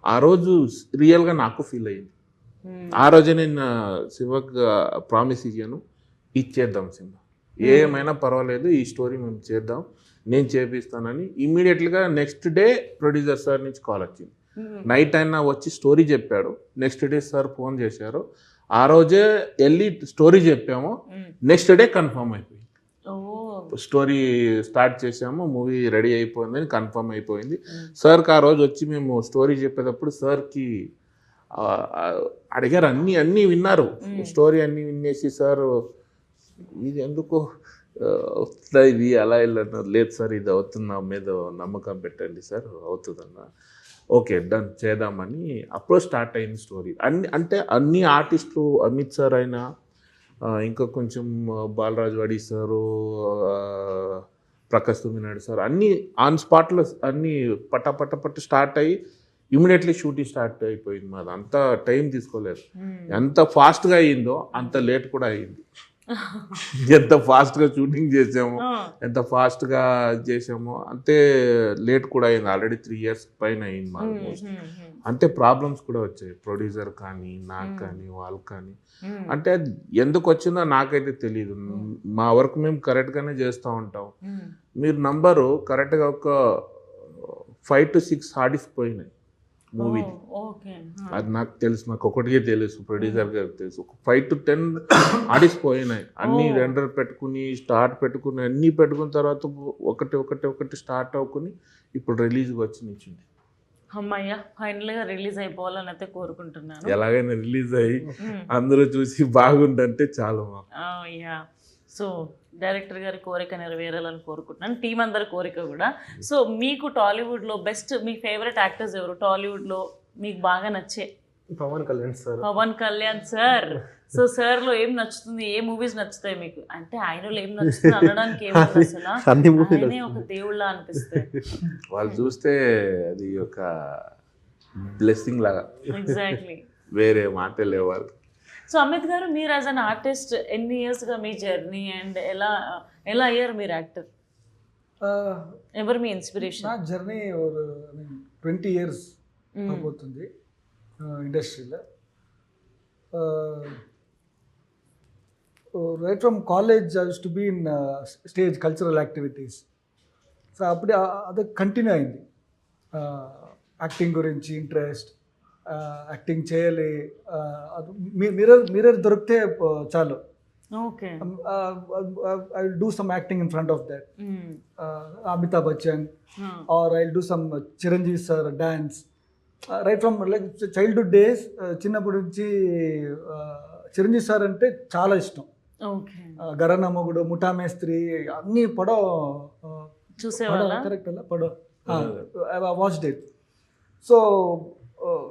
ఆ రోజు రియల్గా నాకు ఫీల్ అయ్యింది. ఆ రోజే నేను శివకు ప్రామిస్ ఇచ్చాను, ఇచ్చేద్దాం సింబా, ఏమైనా పర్వాలేదు, ఈ స్టోరీ మేము చేద్దాం, నేను చేపిస్తానని. ఇమ్మీడియట్గా నెక్స్ట్ డే ప్రొడ్యూసర్ సార్ నుంచి కాల్ వచ్చింది. నైట్ అయినా వచ్చి స్టోరీ చెప్పాడు. నెక్స్ట్ డే సార్ ఫోన్ చేశారు. ఆ రోజే వెళ్ళి స్టోరీ చెప్పాము. నెక్స్ట్ డే కన్ఫర్మ్ అయిపోయింది. స్టోరీ స్టార్ట్ చేసాము, మూవీ రెడీ అయిపోయిందని కన్ఫర్మ్ అయిపోయింది. సార్కి ఆ రోజు వచ్చి మేము స్టోరీ చెప్పేటప్పుడు సార్కి అడిగారు, అన్నీ విన్నారు, స్టోరీ అన్నీ వినేసి సార్ ఇది ఎందుకు అవుతుందా, ఇది అలా వెళ్ళన్నారు. లేదు సార్ ఇది అవుతుంది, నా మీద నమ్మకం పెట్టండి సార్, అవుతుందన్న. ఓకే డన్ చేద్దామని అప్పుడు స్టార్ట్ అయింది స్టోరీ. అన్ని ఆర్టిస్టులు, అమిత్ సార్ అయినా, ఇంకా కొంచెం బాలరాజు వాడి సారు, ప్రకాష్ తుమ్మినాడు సార్, అన్నీ ఆన్ స్పాట్లో అన్నీ పట్ట స్టార్ట్ అయ్యి ఇమీడియట్లీ షూటింగ్ స్టార్ట్ అయిపోయింది. మాది అంత టైం తీసుకోలేదు. ఎంత ఫాస్ట్గా అయ్యిందో అంత లేట్ కూడా అయ్యింది. ఎంత ఫాస్ట్గా షూటింగ్ చేసామో, ఎంత ఫాస్ట్గా చేసామో అంతే లేట్ కూడా అయింది. ఆల్రెడీ 3 years పైన అయింది మాకు. అంతే ప్రాబ్లమ్స్ కూడా వచ్చాయి, ప్రొడ్యూసర్ కానీ, నాకు కానీ, వాళ్ళకి కానీ. అంటే అది ఎందుకు వచ్చిందో నాకైతే తెలియదు. మా వర్క్ మేము కరెక్ట్గానే చేస్తూ ఉంటాం. మీరు నంబరు కరెక్ట్గా ఒక 5 to 6 ఆడిస్ పోయినాయి మూవీది. అది నాకు తెలుసు, నాకు ఒకటికే తెలుసు, ప్రొడ్యూసర్ గారికి తెలుసు. ఒక 5 to 10 ఆడిస్ పోయినాయి. అన్నీ రెండర్ పెట్టుకుని, స్టార్ట్ పెట్టుకుని, అన్నీ పెట్టుకున్న తర్వాత ఒకటి స్టార్ట్ అవ్వుకుని ఇప్పుడు రిలీజ్కి వచ్చి నిల్చుంది. అమ్మయ్య, ఫైనల్గా రిలీజ్ అయిపోవాలని అయితే కోరుకుంటున్నాను. ఎలాగైనా రిలీజ్ అయ్యి అందరూ చూసి బాగుందంటే చాలు. యా, సో డైరెక్టర్ గారి కోరిక నెరవేరాలని కోరుకుంటున్నాను, టీం అందరి కోరిక కూడా. సో మీకు టాలీవుడ్లో బెస్ట్, మీ ఫేవరెట్ యాక్టర్స్ ఎవరు? టాలీవుడ్లో మీకు బాగా నచ్చే? Pawan Kalyan sir. Pawan Kalyan sir. So సార్లో ఏం నచ్చుతుంది, ఏ మూవీస్ నచ్చుతాయి మీకు? అంటే ఆయనలో ఏం నచ్చుతుంది అనడానికి ఏముంది అసలు, ఆయనే ఒక దేవుళ్ళ అనిపిస్తాయి. వాళ్ళు చూస్తే అది ఒక బ్లెస్సింగ్ లాగా, ఎగ్జాక్ట్లీ, వేరే మాటే లేవు వాళ్ళు. సో అమిత్ గారు, మీరు యాజ్ అన్ ఆర్టిస్ట్ ఎన్ని ఇయర్స్గా మీ జర్నీ, అండ్ ఎలా అయ్యారు మీరు యాక్టర్? ఎవరు మీ ఇన్స్పిరేషన్? నా జర్నీ 20 years అయిపోతుంది ఇండస్ట్రీలో. Right from college I use to be in stage cultural activities. So అప్పుడే అది కంటిన్యూ అయింది. యాక్టింగ్ గురించి ఇంట్రెస్ట్, యాక్టింగ్ చేయాలి, మిర్రర్ దొరికితే చాలు, okay, I will do some acting in front of that, Amitabh Bachchan, or I will do some Chiranjeevi sir dance. Right from like childhood days, చిన్నప్పటి నుంచి Chiranjeevi sir అంటే చాలా ఇష్టం. గరన మొగుడు, ముఠా మేస్త్రి అన్నీ చూసేవాళ్ళ, కరెక్ట్ అలా పడో watched it. So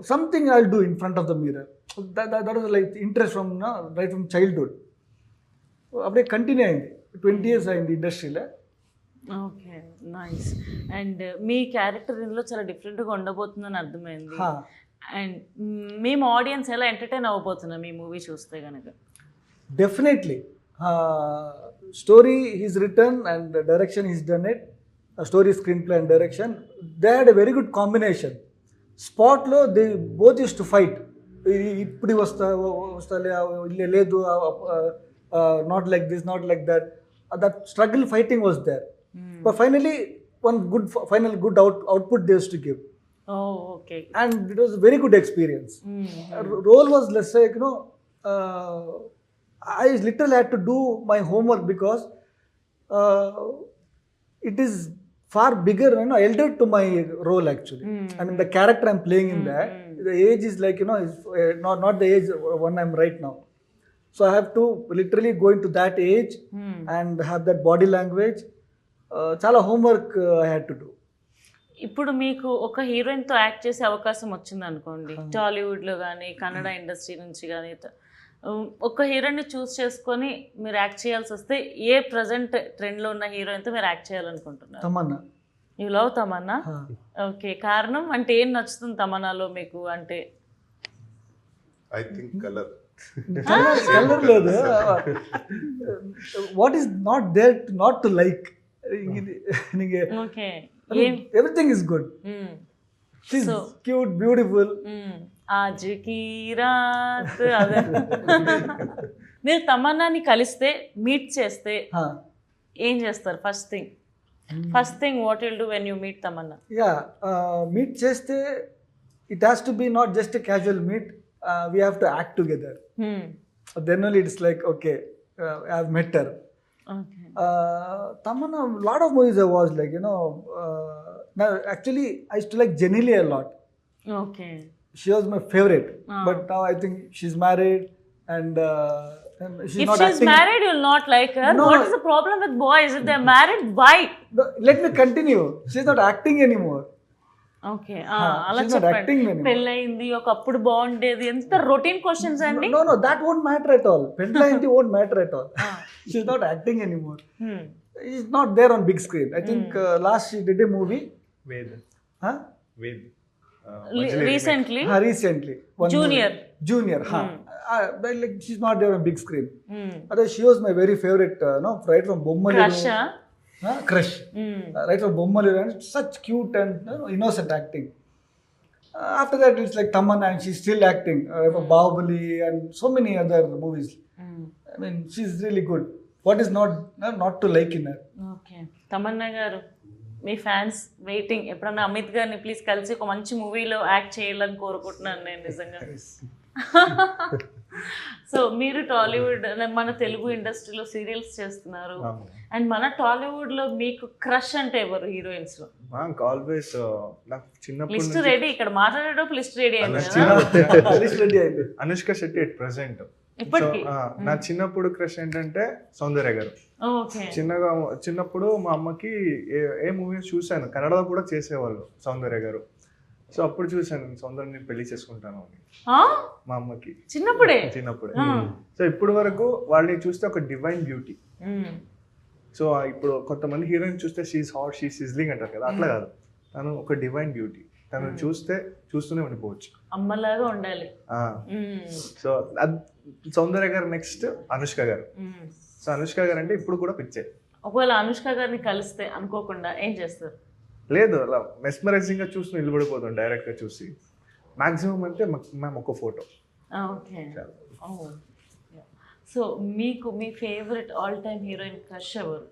something I'll do in front of the mirror. That was like interest from right from childhood. అప్పుడే కంటిన్యూ అయింది. 20 years అయింది ఇండస్ట్రీలో. Okay, nice. And me character ఇందులో చాలా డిఫరెంట్గా ఉండబోతుందని అర్థమైంది. అండ్ మేము ఆడియన్స్ ఎలా ఎంటర్టైన్ అవ్వబోతున్నాం మీ మూవీ చూస్తే కనుక? Definitely. Story is return and direction is done it. Story, screen play and direction, they had a very good combination. స్పాట్లో they both use to fight. ఇప్పుడు వస్తా లేదు, not like this, not like that. That struggle fighting was there. But finally one good output they used to give. Oh, okay. And it was a very good experience. Role was less like, I literally had to do my homework because it is far bigger, elder to my role actually. I mean the character I'm playing in that, the age is like, is not the age one I'm right now. So I have to literally go into that age and have that body language. Chala homework I had to do. ఇప్పుడు మీకు ఒక హీరోయిన్తో act చేసే అవకాశం వచ్చింది అనుకోండి, టాలీవుడ్లో కానీ Kannada industry నుంచి కానీ, ఒక హీరోయిన్ని చూస్ చేసుకొని మీరు యాక్ట్ చేయాల్సి వస్తే ఏ ప్రజెంట్ ట్రెండ్లో ఉన్న హీరోయిన్తో మీరు యాక్ట్ చేయాలనుకుంటున్నారు? Tamannaah. You love Tamannaah? Okay, కారణం అంటే ఏం నచ్చుతుంది తమన్నాలో మీకు? అంటే I think color. కలర్ లేదు. What is not there not to like? Okay, everything is good. She is cute, beautiful. ఆజ్ కీ రాత్ అదే. మీరు తమన్నాని కలిస్తే, మీట్ చేస్తే ఏం చేస్తారు? First thing what will do when you meet Tamannaah? Ya, meet చేస్తే it has to be not just a casual meet. We have to act together. Then only it's like, okay, I've met her. Okay. Tamanna, lot of movies I watched, like, now actually I used to like Jenny Lee a lot. Okay. She was my favorite. But now I think she's married and she's if not she's acting. married, you'll not like her. No. What is the problem with boys? If they're married, why? No, let me continue. She's not acting anymore. Okay, అలా she's not acting చెప్పండి. anymore. పెళ్ళయింది, ఒకప్పుడు బాగుండేది, ఎంత routine questions అండి. No, that won't matter at all. Pentla won't matter at all. She's not acting anymore. She's not there on big screen. I think last she did a movie. Ved. Huh? Ved. Recently. Recently. One Junior. movie. Junior. But like she's not there on big screen. Otherwise, she was my very favorite. No, right from Bommaliru. Crush. Crush. Right from Bommaliru, and such cute and innocent acting. After that, it's like Tamanna, and she's still acting. Bahubali and so many other movies. I mean, she's really good. What is not to like in her? Okay, Tamannaah గారు, మీ fans waiting. ఎప్పుడన్నా అమిత్ గారిని please కలిసి ఒక మంచి మూవీలో act చేయాలని కోరుకుంటున్నాను నేను నిజంగా. సో మీరు టాలీవుడ్, మన తెలుగు ఇండస్ట్రీలో సీరియల్స్ చేస్తున్నారు, అండ్ మన టాలీవుడ్లో మీకు క్రష్ అంటే ఎవరు హీరోయిన్స్ లో? ఆల్వేస్ నాకు చిన్నప్పుడు లిస్ట్ రెడీ, ఇక్కడ మాట్లాడేటప్పుడు లిస్ట్ రెడీ అయింది కదా. Anushka Shetty at present. ఇప్పటికీ నా చిన్నప్పుడు క్రష్ ఏంటంటే సౌందర్య గారు. ఓకే, చిన్నప్పుడు మా అమ్మకి ఏ మూవీస్ చూశాను, కన్నడలో కూడా చేసేవాళ్ళు సౌందర్య గారు. సో అప్పుడు చూశాను సౌందర్యని పెళ్లి చేసుకుంటాను అని మా అమ్మకి చిన్నప్పుడే. సో ఇప్పుడు వరకు వాళ్ళని చూస్తే ఒక డివైన్ బ్యూటీ. సో ఇప్పుడు కొంతమంది హీరోయిన్ చూస్తే షీఈస్ హాట్, షీ సిజ్లింగ్ అంటారు కదా, అట్లా కాదు. తను ఒక డివైన్ బ్యూటీ. తను చూస్తూనే ఉండిపోవచ్చు, అమ్మలాగా ఉండాలి. సో సౌందర్య గారు నెక్స్ట్ అనుష్క గారు. సో అనుష్క గారు అంటే ఇప్పుడు కూడా పిచ్చే. ఒకవేళ అనుష్క గారిని కలిస్తే అనుకోకుండా ఏం చేస్తారు? లేదు, అలా మెస్మరైజింగ్ గా చూసి నిలబడిపోతాం డైరెక్ట్ గా చూసి. మాక్సిమం అంటే మ్యామ్ ఒక ఫోటో. ఓకే, సో మీకు మీ favourite all time heroine crush ఎవరు?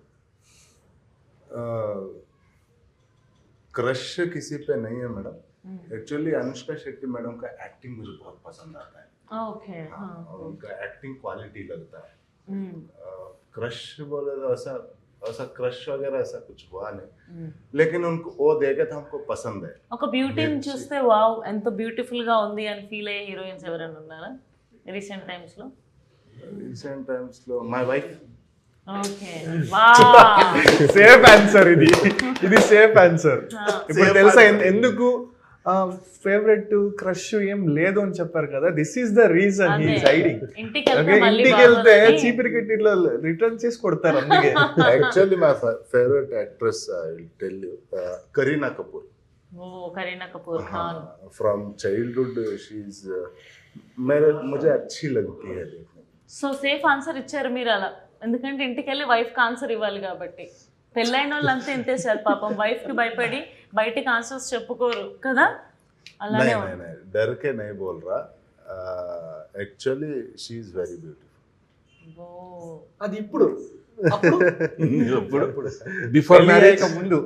क्रश किसी पे नहीं है madam. Actually Anushka Shetty madam का एक्टिंग मुझे बहुत पसंद आता है. ओके, और उनका एक्टिंग क्वालिटी लगता है. क्रश बोले तो ऐसा क्रश वगैरह ऐसा कुछ हुआ नहीं, लेकिन उनको वो देखे तो हमको पसंद है. ఒక బ్యూటీని చూస్తే వావ్ ఎంత బ్యూటిఫుల్ గా ఉంది అని ఫీల్ అయ్యే హీరోయిన్స్ ఎవరైనా ఉన్నారా రీసెంట్ టైమ్స్ లో? రీసెంట్ టైమ్స్ లో my wife. Okay, wow, safe answer ఇది సేఫ్ ఆన్సర్. ఇప్పుడు తెలుసా ఎందుకు ఫేవరెట్ క్రష్ ఏం లేదు అని చెప్పారు కదా? This is the reason he is hiding. ఇంటికి వెళ్తే చీపిరికెట్ ఇట్లా రిటర్న్ చేసి కొడతారు. అందుకే actually my favourite actress I will tell you, Kareena Kapoor. Kareena Kapoor Khan. From childhood she is मुझे अच्छी लगती है देखने. సో సేఫ్ ఆన్సర్ ఇచ్చారు మీరు అలా, ఎందుకంటే ఇంటికి వెళ్ళి వైఫ్కి ఆన్సర్ ఇవ్వాలి కాబట్టి. పెళ్ళైన వాళ్ళు అంతా ఇంతే సార్, పాపం వైఫ్కి భయపడి బయటికి ఆన్సర్స్ చెప్పుకోరు కదా, అలానే नहीं डर के नहीं बोल रहा, actually she is very beautiful. అది ఇప్పుడు బిఫోర్ మ్యారేజ్, ముందు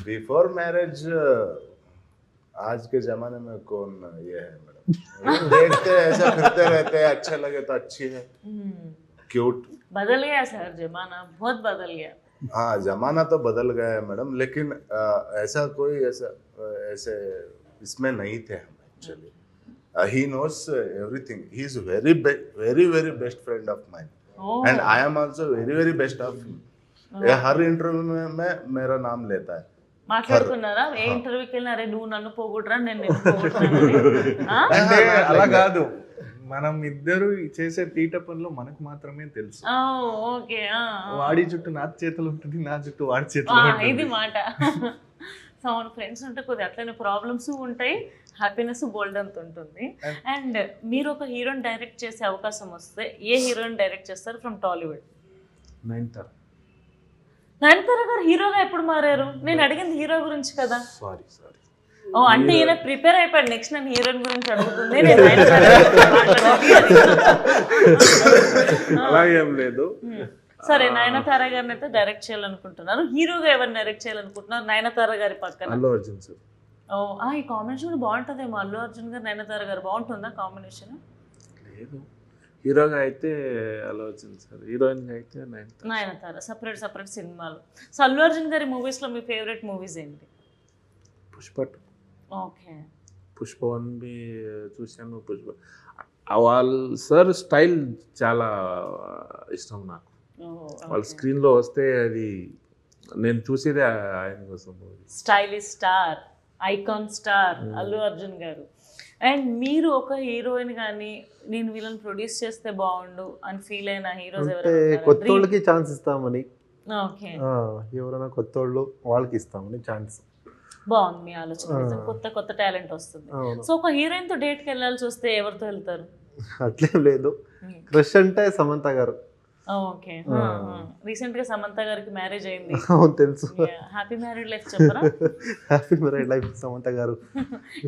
बिफोर मैरिज आज के जमाने में कौन ये है मैडम, देखते हैं ऐसा फिरते रहते हैं, अच्छा लगे तो अच्छी है, क्यूट. बदल गया सर जमाना, बहुत बदल गया. हाँ जमाना तो बदल गया है मैडम, लेकिन ऐसा कोई ऐसे इसमें नहीं थे हम actually. he knows everything, he is very very best friend of mine, and I am also very best of him. Her interview में मेरा नाम लेता है. మాట్లాడుకున్నారా ఏ ఇంటర్వ్యూకి వెళ్ళినా అరే నువ్వు నన్ను పోగొట్టరా నేను నిన్ను పోగొట్టానని? ఆ? అంటే అలా కాదు, మనం ఇద్దరు చేసే తీట పనులు మనకు మాత్రమే తెలుసు. ఆ, ఓకే. వాడి చుట్టూ నా చేతులు ఉంటుంది, నా చుట్టూ వాడి చేతులు ఉంటుంది. ఇది మాట. సో మన ఫ్రెండ్స్ ఉంటే కొద్దిగా అట్లనే ప్రాబ్లమ్స్ ఉంటాయి, హ్యాపీనెస్ బోల్డ్ అంత ఉంటుంది. అండ్ మీరు ఒక హీరోని డైరెక్ట్ చేసే అవకాశం వస్తే ఏ హీరోని డైరెక్ట్ చేస్తారు ఫ్రమ్ టాలీవుడ్? నయనతార. నయనతార గారు హీరోగా ఎప్పుడు మారారు? నేను అడిగింది హీరో గురించి కదా. సారీ ఓ అంటే ఈయన ప్రిపేర్ అయిపోయాడు, నెక్స్ట్ నేను హీరోయిన్ గురించి అడుగుతుంది, నేను నయనతార అలాగేం లేదు. సరే, నయనతార గారిని అయితే డైరెక్ట్ చేయాలనుకుంటున్నారు. హీరోగా ఎవరిని డైరెక్ట్ చేయాలనుకుంటున్నారు నయనతార గారి పక్కన? అల్లు అర్జున్ సార్. ఓ ఈ కాంబినేషన్ కూడా బాగుంటుందేమో. అల్లు అర్జున్ గారు నయనతార గారు బాగుంటుందా కాంబినేషన్? లేదు, హీరోగా అయితే అల్లు అర్జున్ సార్, హీరోయిన్గా అయితే నయనతార. సపరేట్ సినిమాలు. సో అల్లు అర్జున్ గారి మూవీస్లో మీ ఫేవరెట్ మూవీస్ ఏంటి? పుష్ప. ఓకే. పుష్ప 1 చూశాను. పుష్ప వాళ్ళ సార్ స్టైల్ చాలా ఇష్టం నాకు. వాళ్ళ స్క్రీన్లో వస్తే అది నేను చూసేదే ఆయన కోసం. Stylish star, icon star Allu Arjun గారు. అండ్ మీరు ఒక హీరోయిన్ కానీ నేను వీళ్ళని ప్రొడ్యూస్ చేస్తే బాగుండు అని ఫీల్ అయిన హీరోస్ కొత్త వాళ్ళకి ఛాన్స్ ఇస్తామని. ఓకే. ఎవరైనా కొత్త వాళ్ళు వాళ్ళకి ఇస్తామని ఛాన్స్. బాగుంది మీ ఆలోచన. కొత్త టాలెంట్ వస్తుంది. సో ఒక హీరోయిన్ తో డేట్కి వెళ్ళాల్సి వస్తే ఎవరితో వెళ్తారు? అట్లేం లేదు, క్రష్ అంటే సమంత గారు. ఓకే. రీసెంట్ గా సమంత గారికి మ్యారేజ్ అయింది. అవును తెలుసు. హ్యాపీ మ్యారీడ్ లైఫ్ చెప్పరా? హ్యాపీ మ్యారీడ్ లైఫ్ సమంత గారు.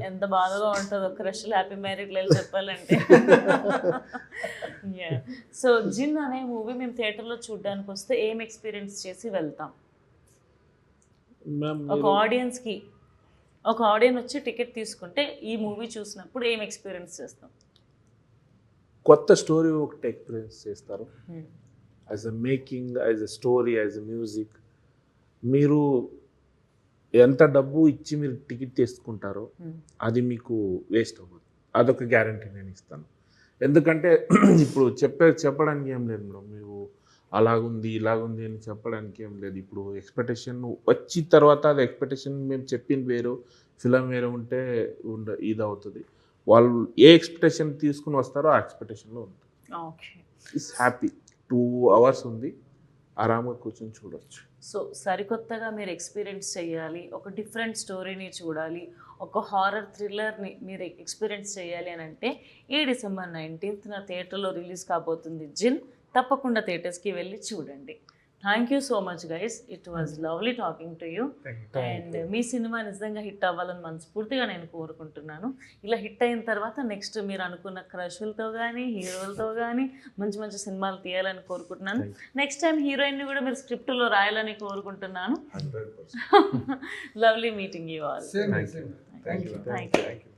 ఎంత బాధగా ఉంటుందో క్రష్ హ్యాపీ మ్యారీడ్ లైఫ్ చెప్పాలంటే. సో జిన్ అనే మూవీ మేము థియేటర్లో చూడడానికి వస్తే ఏం ఎక్స్పీరియన్స్ చేసి వెళ్తాం? ఒక ఆడియన్స్ వచ్చి టికెట్ తీసుకుంటే ఈ మూవీ చూసినప్పుడు ఏం ఎక్స్పీరియన్స్ చేస్తాం? కొత్త స్టోరీ ఒకటి ఎక్స్పీరియన్స్ చేస్తారు. As a making, as a story, as a music. మీరు ఎంత డబ్బు ఇచ్చి మీరు టికెట్ తీసుకుంటారో అది మీకు వేస్ట్ అవ్వదు. అదొక గ్యారంటీ నేను ఇస్తాను. ఎందుకంటే ఇప్పుడు చెప్పడానికి ఏం లేదు మేడం, మీరు అలాగుంది ఇలాగుంది అని చెప్పడానికి ఏం లేదు. ఇప్పుడు ఎక్స్పెక్టేషన్ వచ్చిన తర్వాత అది ఎక్స్పెక్టేషన్ మేము చెప్పింది వేరు, ఫిలం వేరే ఉంటే ఇది అవుతుంది. వాళ్ళు ఏ ఎక్స్పెక్టేషన్ తీసుకుని వస్తారో ఆ ఎక్స్పెక్టేషన్లో ఉంటుంది. ఓకే. It's happy. 2 hours ఉంది, ఆరాంగా కూర్చొని చూడవచ్చు. సో సరికొత్తగా మీరు ఎక్స్పీరియన్స్ చేయాలి, ఒక డిఫరెంట్ స్టోరీని చూడాలి, ఒక హారర్ థ్రిల్లర్ని మీరు ఎక్స్పీరియన్స్ చేయాలి అని అంటే ఈ December 19th థియేటర్లో రిలీజ్ కాబోతుంది జిన్. తప్పకుండా థియేటర్స్కి వెళ్ళి చూడండి. Thank you so much guys, it was lovely talking to you. And me cinema నిజంగా హిట్ అవ్వాలని మనస్ఫూర్తిగా నేను కోరుకుంటున్నాను. ఇలా హిట్ అయిన తర్వాత నెక్స్ట్ మీరు అనుకున్న క్రషులతో కానీ హీరోలతో కానీ మంచి మంచి సినిమాలు తీయాలని కోరుకుంటున్నాను. నెక్స్ట్ టైం హీరోయిన్ని కూడా మీరు స్క్రిప్ట్లో రాయాలని కోరుకుంటున్నాను. 100%. Lovely meeting you all. Same. Thank you.